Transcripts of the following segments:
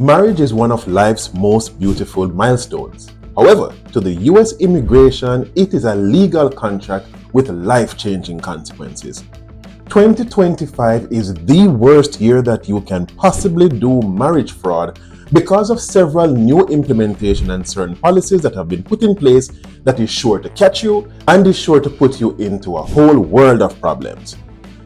Marriage is one of life's most beautiful milestones. However, to the US immigration, it is a legal contract with life-changing consequences. 2025 is the worst year that you can possibly do marriage fraud because of several new implementation and certain policies that have been put in place that is sure to catch you and is sure to put you into a whole world of problems.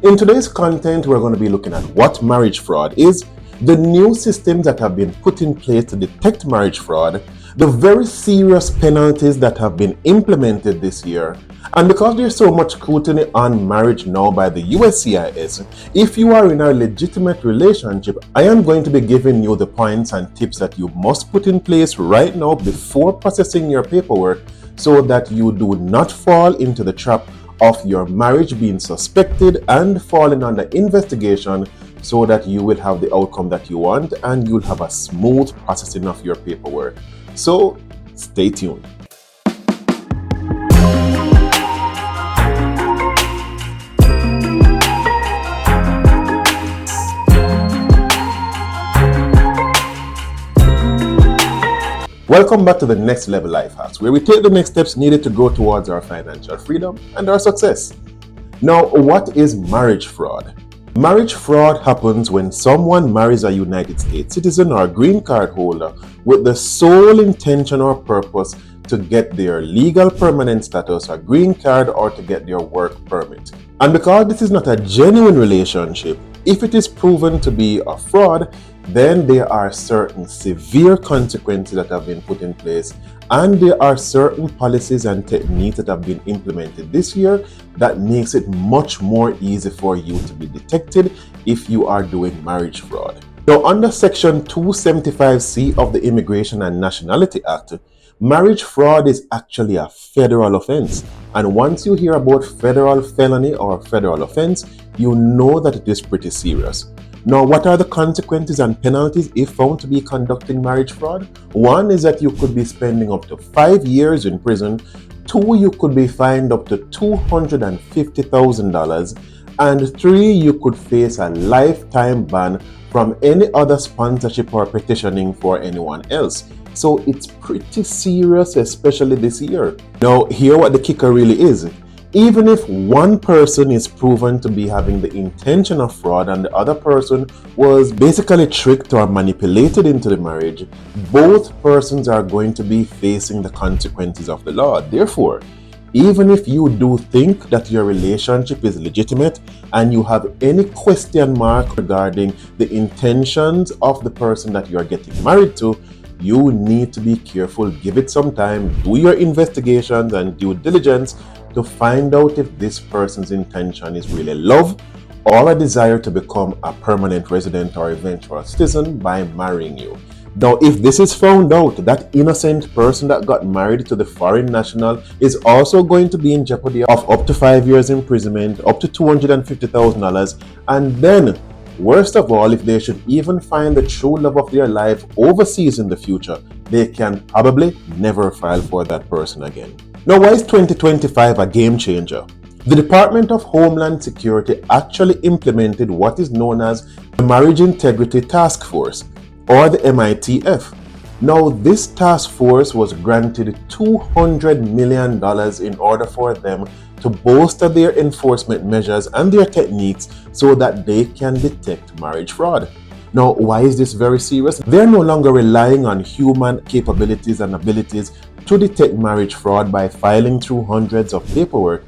In today's content, we're going to be looking at what marriage fraud is, the new systems that have been put in place to detect marriage fraud, the very serious penalties that have been implemented this year, and because there's so much scrutiny on marriage now by the USCIS, if you are in a legitimate relationship, I am going to be giving you the points and tips that you must put in place right now before processing your paperwork so that you do not fall into the trap of your marriage being suspected and falling under investigation, so that you will have the outcome that you want and you'll have a smooth processing of your paperwork. So stay tuned. Welcome back to the Next Level Life Hacks, where we take the next steps needed to grow towards our financial freedom and our success. Now, what is marriage fraud? Marriage fraud happens when someone marries a United States citizen or a green card holder with the sole intention or purpose to get their legal permanent status, a green card, or to get their work permit. And because this is not a genuine relationship, if it is proven to be a fraud, then there are certain severe consequences that have been put in place, and there are certain policies and techniques that have been implemented this year that makes it much more easy for you to be detected if you are doing marriage fraud. Now, under Section 275C of the Immigration and Nationality Act, marriage fraud is actually a federal offense. And once you hear about federal felony or federal offense, you know that it is pretty serious. Now, what are the consequences and penalties if found to be conducting marriage fraud? One is that you could be spending up to 5 years in prison. 2, you could be fined up to $250,000. And 3, you could face a lifetime ban from any other sponsorship or petitioning for anyone else. So it's pretty serious, especially this year. Now, here what the kicker really is. Even if one person is proven to be having the intention of fraud and the other person was basically tricked or manipulated into the marriage, both persons are going to be facing the consequences of the law. Therefore, even if you do think that your relationship is legitimate and you have any question mark regarding the intentions of the person that you are getting married to, you need to be careful, give it some time, do your investigations and due diligence to find out if this person's intention is really love or a desire to become a permanent resident or eventual citizen by marrying you. Now, if this is found out, that innocent person that got married to the foreign national is also going to be in jeopardy of up to 5 years imprisonment, up to $250,000, and then, worst of all, if they should even find the true love of their life overseas in the future, they can probably never file for that person again. Now, why is 2025 a game changer? The Department of Homeland Security actually implemented what is known as the Marriage Integrity Task Force, or the MITF. Now, this task force was granted $200 million in order for them to bolster their enforcement measures and their techniques so that they can detect marriage fraud. Now, why is this very serious? They're no longer relying on human capabilities and abilities to detect marriage fraud by filing through hundreds of paperwork.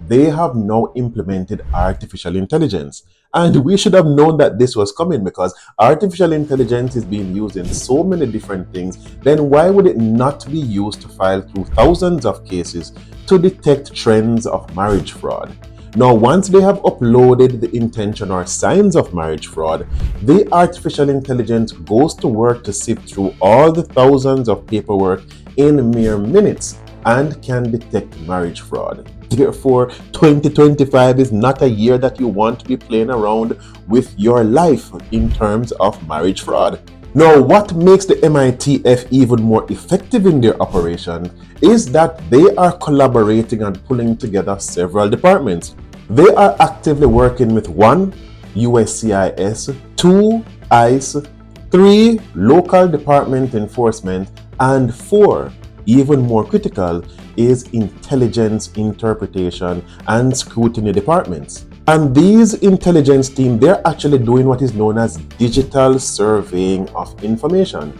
They have now implemented artificial intelligence. And we should have known that this was coming, because artificial intelligence is being used in so many different things. Then why would it not be used to file through thousands of cases to detect trends of marriage fraud? Now, once they have uploaded the intention or signs of marriage fraud, the artificial intelligence goes to work to sift through all the thousands of paperwork in mere minutes and can detect marriage fraud. Therefore, 2025 is not a year that you want to be playing around with your life in terms of marriage fraud. Now, what makes the MITF even more effective in their operation is that they are collaborating and pulling together several departments. They are actively working with 1. USCIS, 2. ICE, 3, local department enforcement, and 4, even more critical, is intelligence interpretation and scrutiny departments. And these intelligence teams, they're actually doing what is known as digital surveying of information,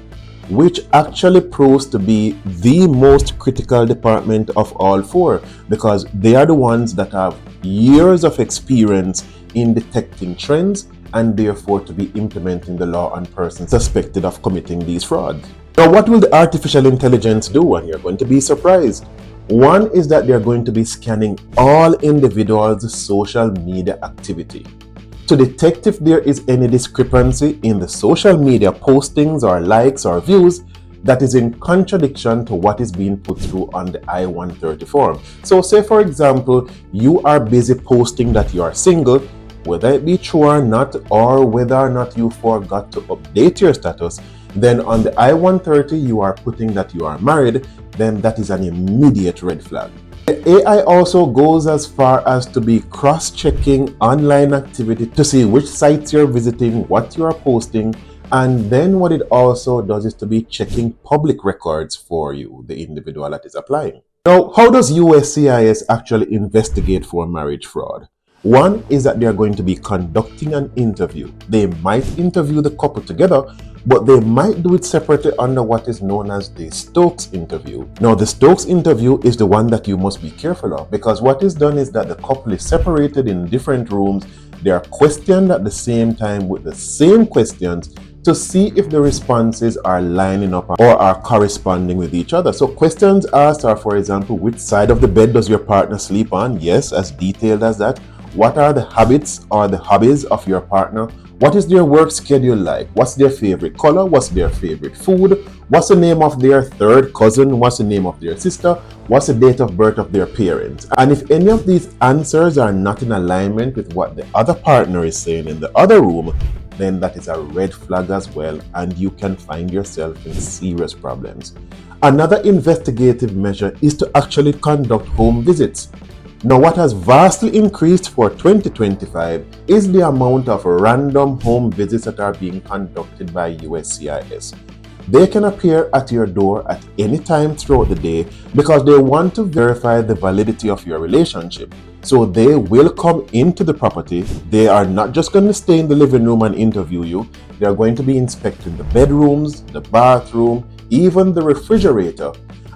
which actually proves to be the most critical department of all 4, because they are the ones that have years of experience in detecting trends and therefore to be implementing the law on persons suspected of committing these frauds. Now, what will the artificial intelligence do? And you're going to be surprised. One is that they're going to be scanning all individuals' social media activity to detect if there is any discrepancy in the social media postings or likes or views that is in contradiction to what is being put through on the I-130 form. So say, for example, you are busy posting that you are single, whether it be true or not, or whether or not you forgot to update your status, then on the I-130 you are putting that you are married, then that is an immediate red flag. The AI also goes as far as to be cross-checking online activity to see which sites you're visiting, what you are posting, and then what it also does is to be checking public records for you, the individual that is applying. Now, how does USCIS actually investigate for marriage fraud? One is that they are going to be conducting an interview. They might interview the couple together, but they might do it separately under what is known as the Stokes interview. Now, the Stokes interview is the one that you must be careful of, because what is done is that the couple is separated in different rooms. They are questioned at the same time with the same questions to see if the responses are lining up or are corresponding with each other. So questions asked are, for example, which side of the bed does your partner sleep on? Yes, as detailed as that. What are the habits or the hobbies of your partner? What is their work schedule like? What's their favorite color? What's their favorite food? What's the name of their third cousin? What's the name of their sister? What's the date of birth of their parents? And if any of these answers are not in alignment with what the other partner is saying in the other room, then that is a red flag as well, and you can find yourself in serious problems. Another investigative measure is to actually conduct home visits. Now, what has vastly increased for 2025 is the amount of random home visits that are being conducted by USCIS. They can appear at your door at any time throughout the day because they want to verify the validity of your relationship. So they will come into the property. They are not just going to stay in the living room and interview you. They are going to be inspecting the bedrooms, the bathroom, even the refrigerator.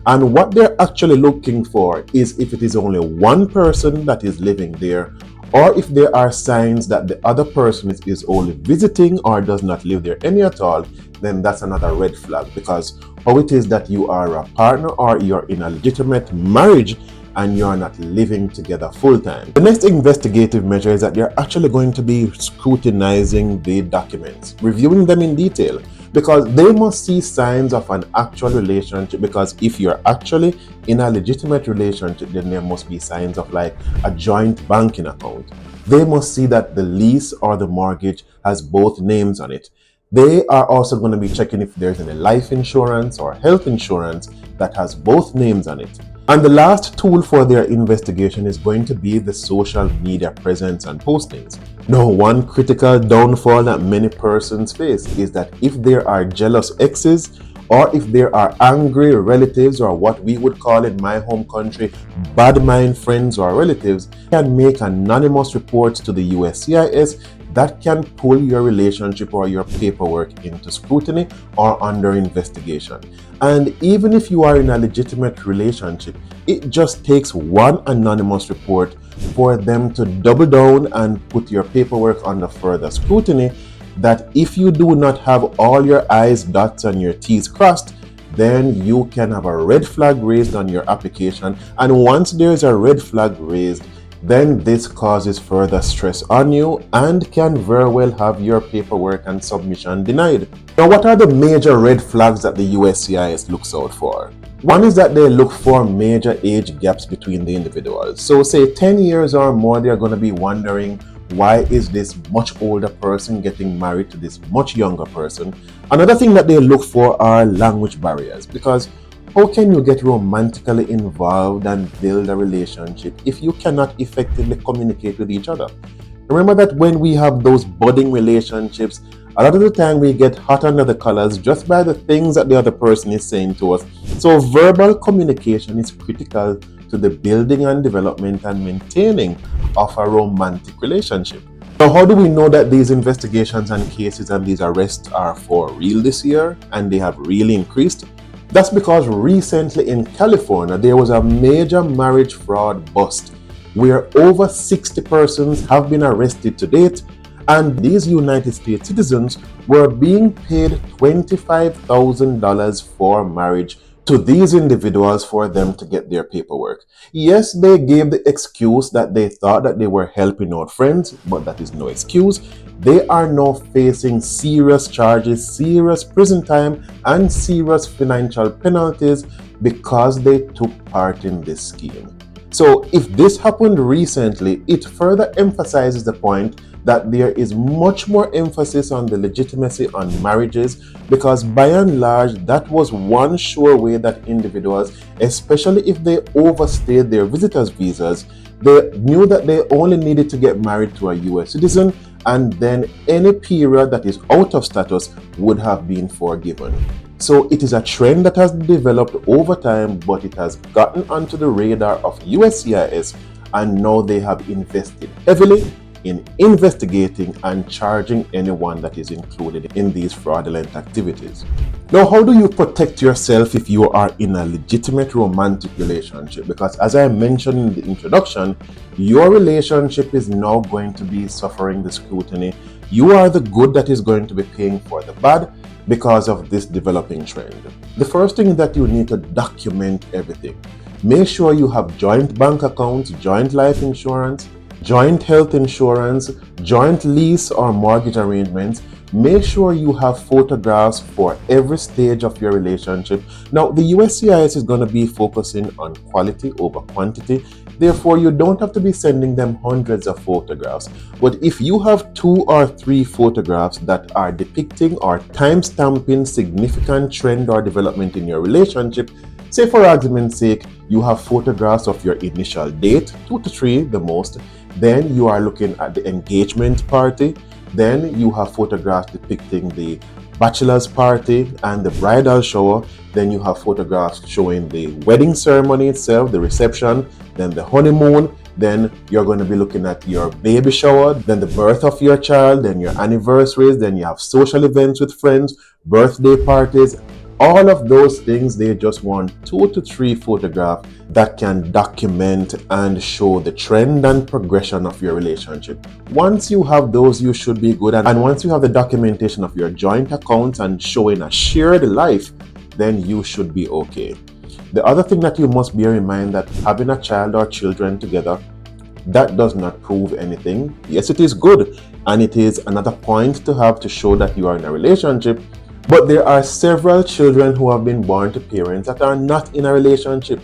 And what they're actually looking for is if it is only one person that is living there, or if there are signs that the other person is only visiting or does not live there any at all, then that's another red flag, because how it is that you are a partner or you're in a legitimate marriage and you're not living together full time. The next investigative measure is that they're actually going to be scrutinizing the documents, reviewing them in detail, because they must see signs of an actual relationship. Because if you're actually in a legitimate relationship, then there must be signs of like a joint banking account. They must see that the lease or the mortgage has both names on it. They are also going to be checking if there's any life insurance or health insurance that has both names on it. And the last tool for their investigation is going to be the social media presence and postings. Now, one critical downfall that many persons face is that if there are jealous exes, or if there are angry relatives, or what we would call in my home country, bad mind friends or relatives, can make anonymous reports to the USCIS that can pull your relationship or your paperwork into scrutiny or under investigation. And even if you are in a legitimate relationship, it just takes one anonymous report for them to double down and put your paperwork under further scrutiny, that if you do not have all your I's dotted and your T's crossed, then you can have a red flag raised on your application. And once there's a red flag raised, then this causes further stress on you and can very well have your paperwork and submission denied. Now, what are the major red flags that the USCIS looks out for? One is that they look for major age gaps between the individuals. So say 10 years or more, they're going to be wondering, why is this much older person getting married to this much younger person? Another thing that they look for are language barriers, because how can you get romantically involved and build a relationship if you cannot effectively communicate with each other? Remember that when we have those budding relationships A lot of the time we get hot under the collars just by the things that the other person is saying to us. So verbal communication is critical to the building and development and maintaining of a romantic relationship. Now, how do we know that these investigations and cases and these arrests are for real this year and they have really increased? That's because recently in California, there was a major marriage fraud bust where over 60 persons have been arrested to date, and these United States citizens were being paid $25,000 for marriage to these individuals for them to get their paperwork. Yes, they gave the excuse that they thought that they were helping out friends, but that is no excuse. They are now facing serious charges, serious prison time, and serious financial penalties because they took part in this scheme. So if this happened recently, it further emphasizes the point that there is much more emphasis on the legitimacy on marriages, because by and large, that was one sure way that individuals, especially if they overstayed their visitors visas, they knew that they only needed to get married to a US citizen, and then any period that is out of status would have been forgiven. So it is a trend that has developed over time, but it has gotten onto the radar of USCIS, and now they have invested heavily in investigating and charging anyone that is included in these fraudulent activities. Now, how do you protect yourself if you are in a legitimate romantic relationship? Because as I mentioned in the introduction, your relationship is now going to be suffering the scrutiny. You are the good that is going to be paying for the bad because of this developing trend. The first thing is that you need to document everything. Make sure you have joint bank accounts, joint life insurance, joint health insurance, joint lease or mortgage arrangements. Make sure you have photographs for every stage of your relationship. Now, the USCIS is going to be focusing on quality over quantity. Therefore, you don't have to be sending them hundreds of photographs. But if you have 2 or 3 photographs that are depicting or time-stamping significant trend or development in your relationship, say for argument's sake, you have photographs of your initial date, 2 to 3 the most, then you are looking at the engagement party, then you have photographs depicting the bachelor's party and the bridal shower, then you have photographs showing the wedding ceremony itself, the reception, then the honeymoon, then you're going to be looking at your baby shower, then the birth of your child, then your anniversaries, then you have social events with friends, birthday parties. All of those things, they just want 2 to 3 photographs that can document and show the trend and progression of your relationship. Once you have those, you should be good. And once you have the documentation of your joint accounts and showing a shared life, then you should be okay. The other thing that you must bear in mind, that having a child or children together, that does not prove anything. Yes, it is good, and it is another point to have to show that you are in a relationship. But there are several children who have been born to parents that are not in a relationship.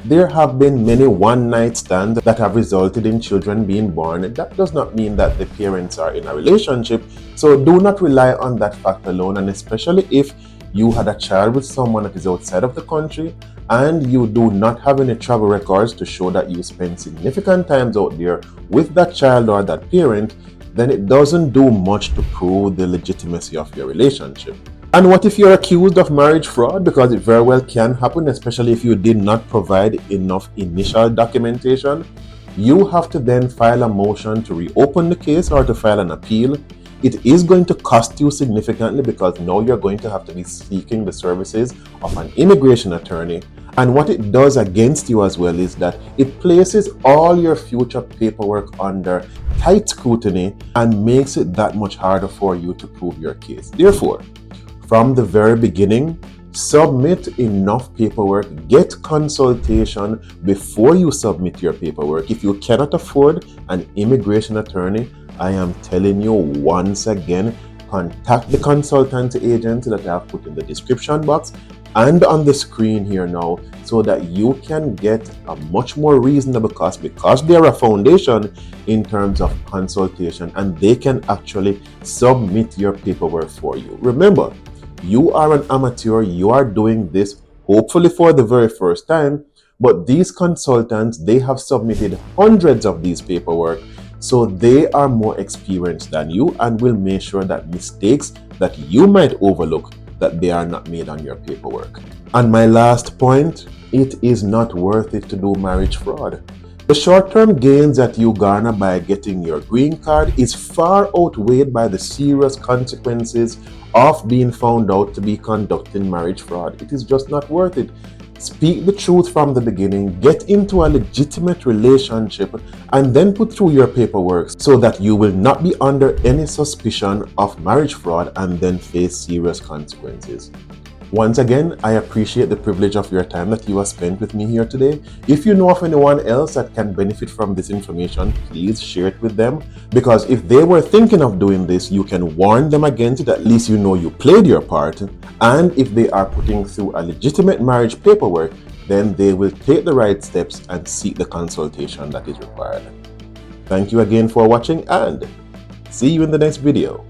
There have been many one-night stands that have resulted in children being born. That does not mean that the parents are in a relationship. So do not rely on that fact alone, and especially if you had a child with someone that is outside of the country and you do not have any travel records to show that you spend significant times out there with that child or that parent, then it doesn't do much to prove the legitimacy of your relationship. And what if you're accused of marriage fraud? Because it very well can happen, especially if you did not provide enough initial documentation. You have to then file a motion to reopen the case or to file an appeal. It is going to cost you significantly because now you're going to have to be seeking the services of an immigration attorney. And what it does against you as well is that it places all your future paperwork under tight scrutiny and makes it that much harder for you to prove your case. Therefore, from the very beginning, submit enough paperwork, get consultation before you submit your paperwork. If you cannot afford an immigration attorney, I am telling you once again, contact the consultancy agent that I have put in the description box and on the screen here now, so that you can get a much more reasonable cost, because they are a foundation in terms of consultation and they can actually submit your paperwork for you. Remember, you are an amateur, you are doing this hopefully for the very first time, but these consultants, they have submitted hundreds of these paperwork. So they are more experienced than you and will make sure that mistakes that you might overlook, that they are not made on your paperwork. And my last point, it is not worth it to do marriage fraud. The short-term gains that you garner by getting your green card is far outweighed by the serious consequences of being found out to be conducting marriage fraud. It is just not worth it. Speak the truth from the beginning, get into a legitimate relationship, and then put through your paperwork so that you will not be under any suspicion of marriage fraud and then face serious consequences. Once again, I appreciate the privilege of your time that you have spent with me here today. If you know of anyone else that can benefit from this information, please share it with them, because if they were thinking of doing this, you can warn them against it. At least you know you played your part. And if they are putting through a legitimate marriage paperwork, then they will take the right steps and seek the consultation that is required. Thank you again for watching, and see you in the next video.